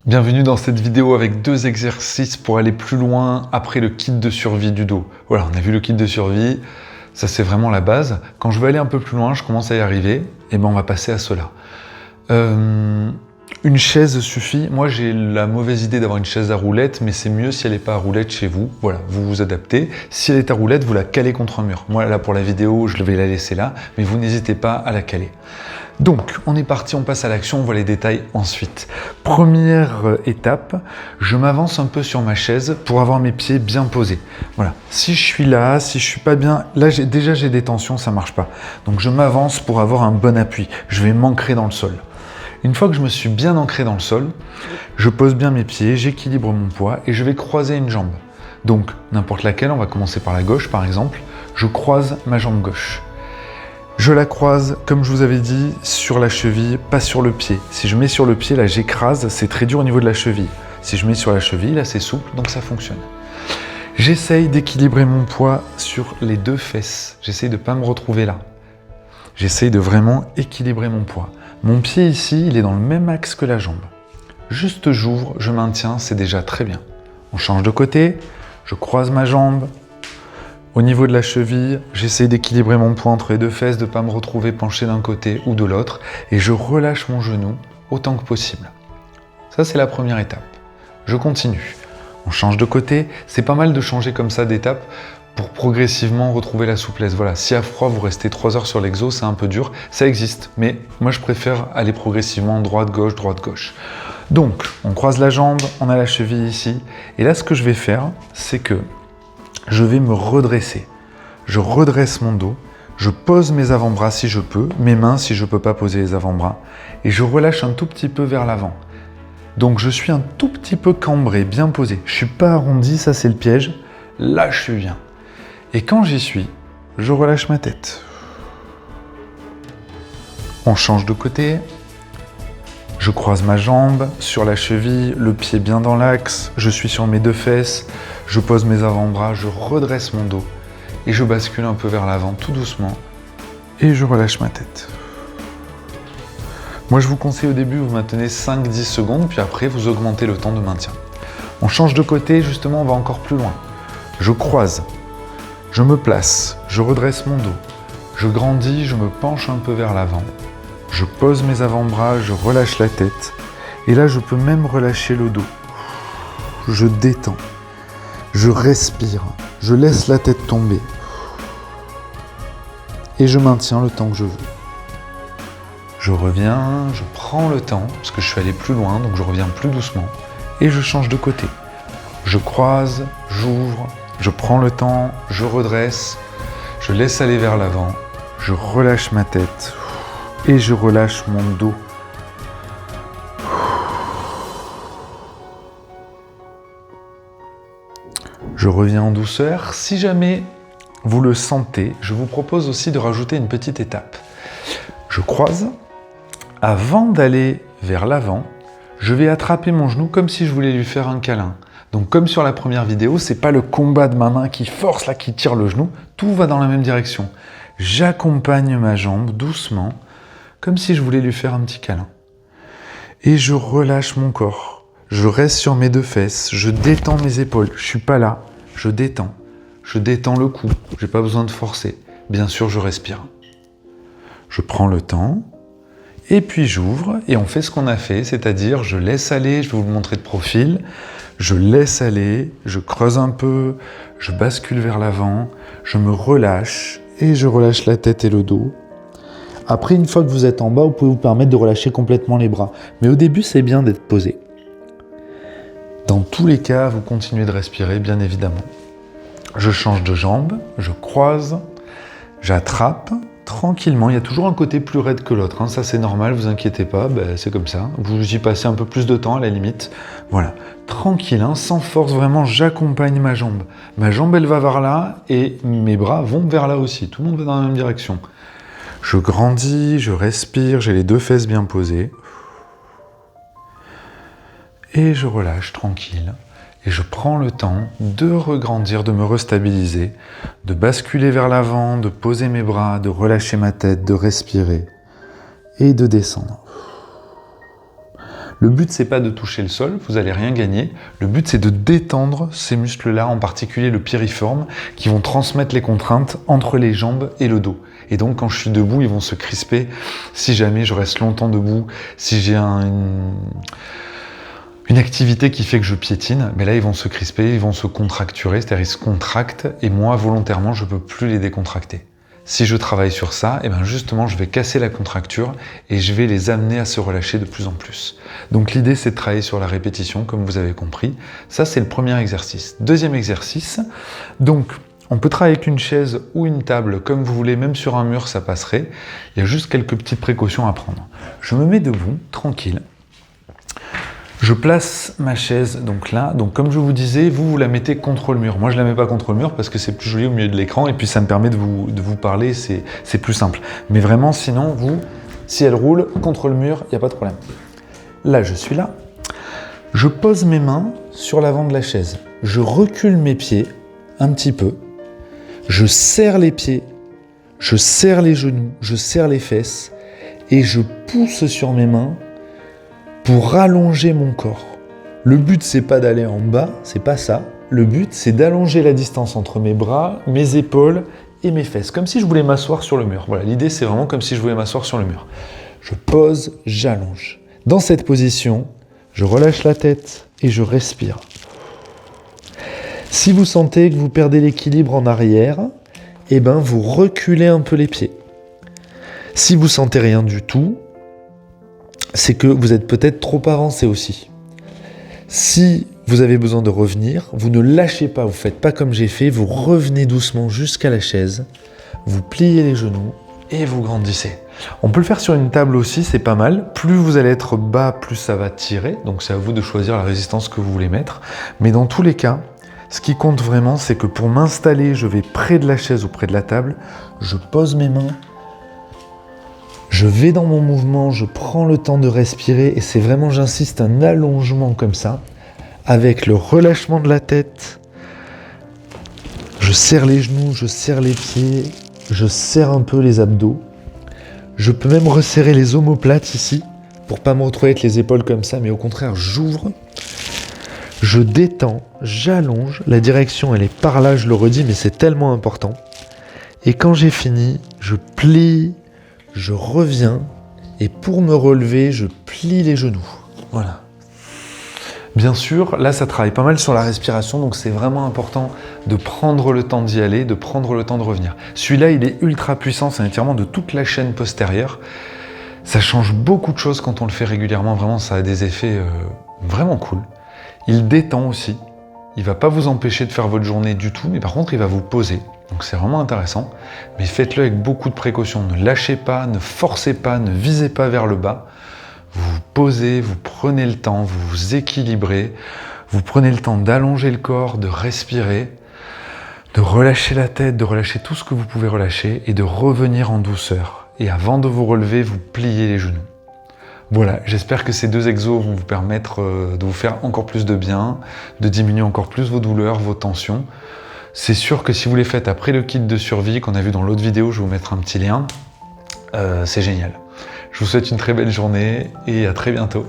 Bienvenue dans cette vidéo avec 2 exercices pour aller plus loin après le kit de survie du dos. Voilà, on a vu le kit de survie, ça c'est vraiment la base. Quand je veux aller un peu plus loin, je commence à y arriver, et ben on va passer à cela. Une chaise suffit. Moi j'ai la mauvaise idée d'avoir une chaise à roulette, mais c'est mieux si elle n'est pas à roulette chez vous. Voilà, vous vous adaptez. Si elle est à roulette, vous la calez contre un mur. Moi là pour la vidéo, je vais la laisser là, mais vous n'hésitez pas à la caler. Donc, on est parti, on passe à l'action, on voit les détails ensuite. Première étape, je m'avance un peu sur ma chaise pour avoir mes pieds bien posés. Voilà, si je suis là, si je suis pas bien, là déjà j'ai des tensions, ça marche pas. Donc je m'avance pour avoir un bon appui, je vais m'ancrer dans le sol. Une fois que je me suis bien ancré dans le sol, je pose bien mes pieds, j'équilibre mon poids et je vais croiser une jambe. Donc, n'importe laquelle, on va commencer par la gauche par exemple, je croise ma jambe gauche. Je la croise, comme je vous avais dit, sur la cheville, pas sur le pied. Si je mets sur le pied, là j'écrase, c'est très dur au niveau de la cheville. Si je mets sur la cheville, là c'est souple, donc ça fonctionne. J'essaye d'équilibrer mon poids sur les 2 fesses. J'essaye de ne pas me retrouver là. J'essaye de vraiment équilibrer mon poids. Mon pied ici, il est dans le même axe que la jambe. Juste j'ouvre, je maintiens, c'est déjà très bien. On change de côté, je croise ma jambe. Au niveau de la cheville, j'essaie d'équilibrer mon poids entre les 2 fesses, de ne pas me retrouver penché d'un côté ou de l'autre, et je relâche mon genou autant que possible. Ça, c'est la première étape. Je continue. On change de côté. C'est pas mal de changer comme ça d'étape pour progressivement retrouver la souplesse. Voilà, si à froid, vous restez 3 heures sur l'exo, c'est un peu dur. Ça existe, mais moi, je préfère aller progressivement droite-gauche, droite-gauche. Donc, on croise la jambe, on a la cheville ici, et là, ce que je vais faire, c'est que je vais me redresser. Je redresse mon dos, je pose mes avant-bras si je peux, mes mains si je ne peux pas poser les avant-bras, et je relâche un tout petit peu vers l'avant. Donc je suis un tout petit peu cambré, bien posé. Je ne suis pas arrondi, ça c'est le piège. Là je suis bien. Et quand j'y suis, je relâche ma tête. On change de côté. Je croise ma jambe sur la cheville, le pied bien dans l'axe, je suis sur mes 2 fesses, je pose mes avant-bras, je redresse mon dos et je bascule un peu vers l'avant tout doucement et je relâche ma tête. Moi je vous conseille au début, vous maintenez 5-10 secondes, puis après vous augmentez le temps de maintien. On change de côté, justement on va encore plus loin. Je croise, je me place, je redresse mon dos, je grandis, je me penche un peu vers l'avant. Je pose mes avant-bras, je relâche la tête. Et là, je peux même relâcher le dos. Je détends. Je respire. Je laisse la tête tomber. Et je maintiens le temps que je veux. Je reviens, je prends le temps, parce que je suis allé plus loin, donc je reviens plus doucement. Et je change de côté. Je croise, j'ouvre, je prends le temps, je redresse, je laisse aller vers l'avant, je relâche ma tête. Et je relâche mon dos. Je reviens en douceur. Si jamais vous le sentez, je vous propose aussi de rajouter une petite étape. Je croise. Avant d'aller vers l'avant, je vais attraper mon genou comme si je voulais lui faire un câlin. Donc comme sur la première vidéo, c'est pas le combat de ma main qui force là, qui tire le genou. Tout va dans la même direction. J'accompagne ma jambe doucement, comme si je voulais lui faire un petit câlin. Et je relâche mon corps. Je reste sur mes 2 fesses. Je détends mes épaules. Je suis pas là. Je détends. Je détends le cou. J'ai pas besoin de forcer. Bien sûr, je respire. Je prends le temps. Et puis j'ouvre. Et on fait ce qu'on a fait. C'est-à-dire, je laisse aller. Je vais vous le montrer de profil. Je laisse aller. Je creuse un peu. Je bascule vers l'avant. Je me relâche. Et je relâche la tête et le dos. Après, une fois que vous êtes en bas, vous pouvez vous permettre de relâcher complètement les bras. Mais au début, c'est bien d'être posé. Dans tous les cas, vous continuez de respirer, bien évidemment. Je change de jambe, je croise, j'attrape tranquillement. Il y a toujours un côté plus raide que l'autre, hein. Ça c'est normal, vous inquiétez pas, c'est comme ça. Vous y passez un peu plus de temps à la limite. Voilà, tranquille, hein, sans force, vraiment, j'accompagne ma jambe. Ma jambe, elle va vers là et mes bras vont vers là aussi. Tout le monde va dans la même direction. Je grandis, je respire, j'ai les 2 fesses bien posées. Et je relâche tranquille. Et je prends le temps de regrandir, de me restabiliser, de basculer vers l'avant, de poser mes bras, de relâcher ma tête, de respirer et de descendre. Le but, c'est pas de toucher le sol, vous allez rien gagner. Le but, c'est de détendre ces muscles-là, en particulier le piriforme, qui vont transmettre les contraintes entre les jambes et le dos. Et donc, quand je suis debout, ils vont se crisper. Si jamais je reste longtemps debout, si j'ai une activité qui fait que je piétine, mais là, ils vont se crisper, ils vont se contracturer, c'est-à-dire ils se contractent, et moi, volontairement, je ne peux plus les décontracter. Si je travaille sur ça, et bien justement, je vais casser la contracture et je vais les amener à se relâcher de plus en plus. Donc l'idée, c'est de travailler sur la répétition, comme vous avez compris. Ça, c'est le premier exercice. Deuxième exercice, donc, on peut travailler avec une chaise ou une table, comme vous voulez, même sur un mur, ça passerait. Il y a juste quelques petites précautions à prendre. Je me mets debout, tranquille. Je place ma chaise donc là, donc comme je vous disais, vous la mettez contre le mur. Moi je la mets pas contre le mur parce que c'est plus joli au milieu de l'écran et puis ça me permet de vous parler, c'est plus simple. Mais vraiment sinon, vous, si elle roule contre le mur, il n'y a pas de problème. Là je suis là, je pose mes mains sur l'avant de la chaise, je recule mes pieds un petit peu, je serre les pieds, je serre les genoux, je serre les fesses et je pousse sur mes mains pour rallonger mon corps. Le but, c'est pas d'aller en bas, c'est pas ça. Le but, c'est d'allonger la distance entre mes bras, mes épaules et mes fesses, comme si je voulais m'asseoir sur le mur. Voilà, l'idée, c'est vraiment comme si je voulais m'asseoir sur le mur. Je pose, j'allonge. Dans cette position, je relâche la tête et je respire. Si vous sentez que vous perdez l'équilibre en arrière, eh ben, vous reculez un peu les pieds. Si vous sentez rien du tout, c'est que vous êtes peut-être trop avancé aussi. Si vous avez besoin de revenir, vous ne lâchez pas, vous ne faites pas comme j'ai fait, vous revenez doucement jusqu'à la chaise, vous pliez les genoux et vous grandissez. On peut le faire sur une table aussi, c'est pas mal. Plus vous allez être bas, plus ça va tirer, donc c'est à vous de choisir la résistance que vous voulez mettre. Mais dans tous les cas, ce qui compte vraiment, c'est que pour m'installer, je vais près de la chaise ou près de la table, je pose mes mains, je vais dans mon mouvement, je prends le temps de respirer et c'est vraiment, j'insiste, un allongement comme ça, avec le relâchement de la tête. Je serre les genoux, je serre les pieds, je serre un peu les abdos. Je peux même resserrer les omoplates ici, pour pas me retrouver avec les épaules comme ça, mais au contraire, j'ouvre, je détends, j'allonge. La direction, elle est par là, je le redis, mais c'est tellement important. Et quand j'ai fini, je plie, je reviens et pour me relever, je plie les genoux. Voilà. Bien sûr, là, ça travaille pas mal sur la respiration, donc c'est vraiment important de prendre le temps d'y aller, de prendre le temps de revenir. Celui-là, il est ultra puissant, c'est un étirement de toute la chaîne postérieure. Ça change beaucoup de choses quand on le fait régulièrement, vraiment, ça a des effets vraiment cool. Il détend aussi. Il ne va pas vous empêcher de faire votre journée du tout, mais par contre, il va vous poser. Donc c'est vraiment intéressant, mais faites-le avec beaucoup de précautions. Ne lâchez pas, ne forcez pas, ne visez pas vers le bas. Vous vous posez, vous prenez le temps, vous vous équilibrez, vous prenez le temps d'allonger le corps, de respirer, de relâcher la tête, de relâcher tout ce que vous pouvez relâcher et de revenir en douceur. Et avant de vous relever, vous pliez les genoux. Voilà, j'espère que ces deux exos vont vous permettre de vous faire encore plus de bien, de diminuer encore plus vos douleurs, vos tensions. C'est sûr que si vous les faites après le kit de survie qu'on a vu dans l'autre vidéo, je vais vous mettre un petit lien, c'est génial. Je vous souhaite une très belle journée et à très bientôt.